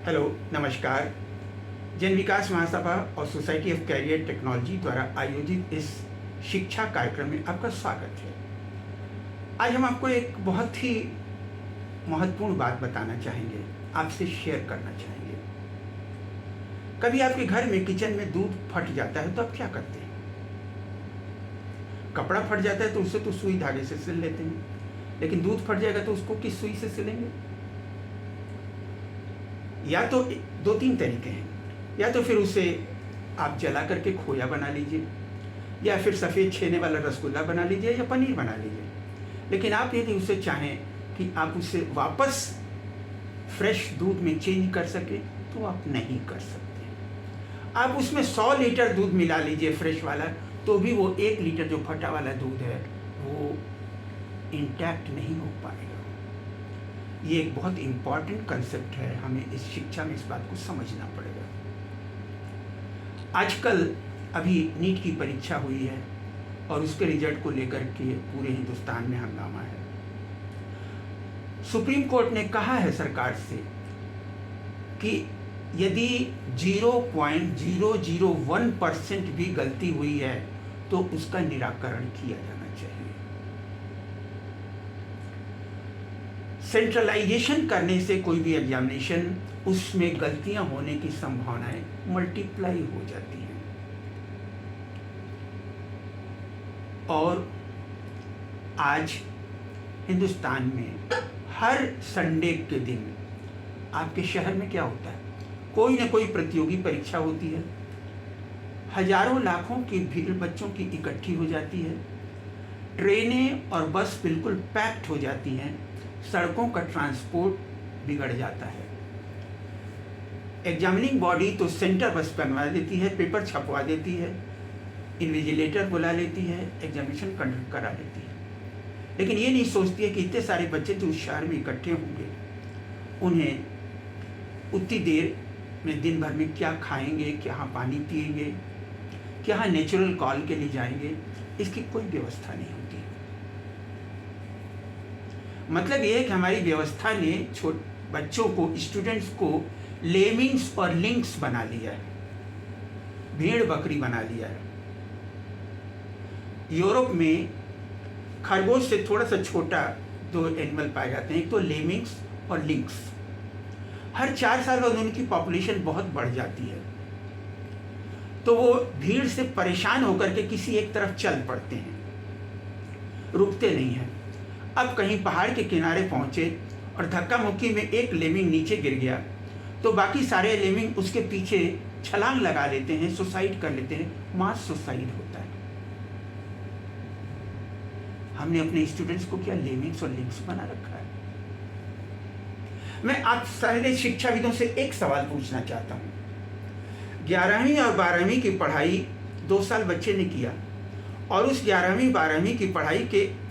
Hello, नमस्कार। जन विकास महासभा और सोसाइटी ऑफ कैरियर टेक्नोलॉजी द्वारा आयोजित इस शिक्षा कार्यक्रम में आपका स्वागत है। आज हम आपको एक बहुत ही महत्वपूर्ण बात बताना चाहेंगे, आपसे शेयर करना चाहेंगे। कभी आपके घर में किचन में दूध फट जाता है तो आप क्या करते हैं? कपड़ा फट जाता है तो उसे तो सुई धागे से सिल लेते हैं, लेकिन दूध फट जाएगा तो उसको किस सुई से सिलेंगे? या तो दो तीन तरीके हैं, या तो फिर उसे आप जला करके खोया बना लीजिए, या फिर सफ़ेद छेने वाला रसगुल्ला बना लीजिए, या पनीर बना लीजिए। लेकिन आप यदि उसे चाहें कि आप उसे वापस फ्रेश दूध में चेंज कर सके तो आप नहीं कर सकते। आप उसमें 100 लीटर दूध मिला लीजिए फ्रेश वाला, तो भी वो 1 लीटर जो फटा वाला दूध है वो इंटैक्ट नहीं हो पाएगा। ये एक बहुत इम्पॉर्टेंट कंसेप्ट है, हमें इस शिक्षा में इस बात को समझना पड़ेगा। आजकल अभी नीट की परीक्षा हुई है और उसके रिजल्ट को लेकर के पूरे हिंदुस्तान में हंगामा है। सुप्रीम कोर्ट ने कहा है सरकार से कि यदि 0.001% भी गलती हुई है तो उसका निराकरण किया जाना चाहिए। सेंट्रलाइजेशन करने से कोई भी एग्जामिनेशन, उसमें गलतियां होने की संभावनाएं मल्टीप्लाई हो जाती हैं। और आज हिंदुस्तान में हर संडे के दिन आपके शहर में क्या होता है? कोई ना कोई प्रतियोगी परीक्षा होती है। हजारों लाखों की भीड़ बच्चों की इकट्ठी हो जाती है। ट्रेनें और बस बिल्कुल पैक्ड हो जाती हैं। सड़कों का ट्रांसपोर्ट बिगड़ जाता है। एग्जामिनिंग बॉडी तो सेंटर बस बनवा देती है, पेपर छपवा देती है, इन्विजिलेटर बुला लेती है, एग्जामिनेशन कंडक्ट करा लेती है, लेकिन ये नहीं सोचती है कि इतने सारे बच्चे जो उस शहर में इकट्ठे होंगे, उन्हें उतनी देर में दिन भर में क्या खाएंगे, क्या पानी पिएंगे, क्या नेचुरल कॉल के लिए जाएंगे, इसकी कोई व्यवस्था नहीं होती। मतलब ये है कि हमारी व्यवस्था ने बच्चों को, स्टूडेंट्स को लेमिंग्स और लिंक्स बना लिया है, भेड़ बकरी बना लिया है। यूरोप में खरगोश से थोड़ा सा छोटा 2 एनिमल पाए जाते हैं, एक तो लेमिंग्स और लिंक्स। हर 4 साल बाद उनकी पॉपुलेशन बहुत बढ़ जाती है, तो वो भीड़ से परेशान होकर के किसी एक तरफ चल पड़ते हैं, रुकते नहीं हैं। अब कहीं पहाड़ के किनारे पहुंचे और धक्का मुक्की में एक लेमिंग नीचे गिर गया तो बाकी सारे लेमिंग उसके पीछे छलांग लगा लेते हैं, सुसाइड कर लेते हैं, मास सुसाइड होता है। हमने अपने स्टूडेंट्स को क्या लेमिंग्स और लिंक्स बना रखा है? मैं आप सारे शिक्षाविदों से एक सवाल पूछना चाहता हूँ। 11वीं और 12वीं की पढ़ाई 2 साल बच्चे ने किया, और उस 11वीं 12वीं की पढ़ाई के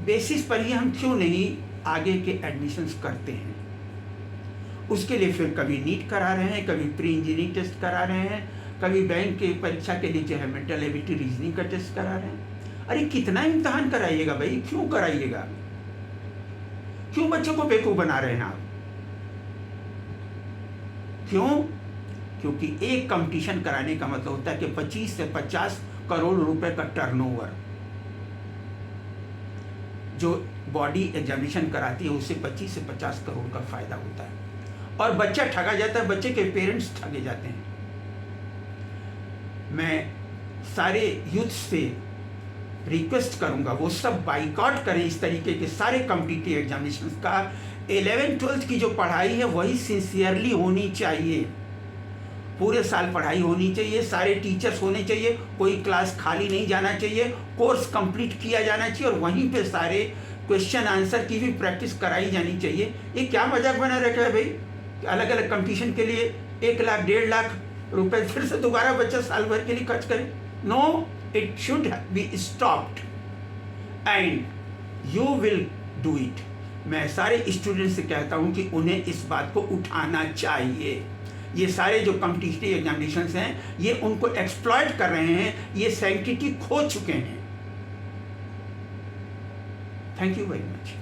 बेसिस पर ही हम क्यों नहीं आगे के एडमिशन्स करते हैं? उसके लिए फिर कभी नीट करा रहे हैं, कभी प्री इंजीनियरिंग टेस्ट करा रहे हैं, कभी बैंक के परीक्षा के लिए जो है मेंटल एबिलिटी रीजनिंग का टेस्ट करा रहे हैं। अरे कितना इम्तहान कराइएगा भाई, क्यों कराइएगा? क्यों बच्चों को बेवकूफ बना रहे हैं आप? क्यों? क्योंकि एक कंपटीशन कराने का मतलब होता है कि 25 से 50 करोड़ रुपए का टर्नओवर। जो बॉडी एग्जामिनेशन कराती है उससे 25 से 50 करोड़ का फायदा होता है, और बच्चा ठगा जाता है, बच्चे के पेरेंट्स ठगे जाते हैं। मैं सारे यूथ से रिक्वेस्ट करूंगा, वो सब बाइकआउट करें इस तरीके के सारे कॉम्पिटिटिव एग्जामिनेशंस का। 11th 12th की जो पढ़ाई है वही सिंसियरली होनी चाहिए, पूरे साल पढ़ाई होनी चाहिए, सारे टीचर्स होने चाहिए, कोई क्लास खाली नहीं जाना चाहिए, कोर्स कंप्लीट किया जाना चाहिए, और वहीं पे सारे क्वेश्चन आंसर की भी प्रैक्टिस कराई जानी चाहिए। ये क्या मजाक बना रखा है भाई? अलग अलग कंपटीशन के लिए 1 लाख 1.5 लाख रुपए फिर से दोबारा बच्चा साल भर के लिए खर्च करे? No, it should be stopped and you will do it. मैं सारे स्टूडेंट से कहता हूँ कि उन्हें इस बात को उठाना चाहिए। ये सारे जो कॉम्पिटिटिव एग्जामिनेशंस हैं ये उनको एक्सप्लॉइट कर रहे हैं, ये सैंक्टिटी खो चुके हैं। Thank you very much.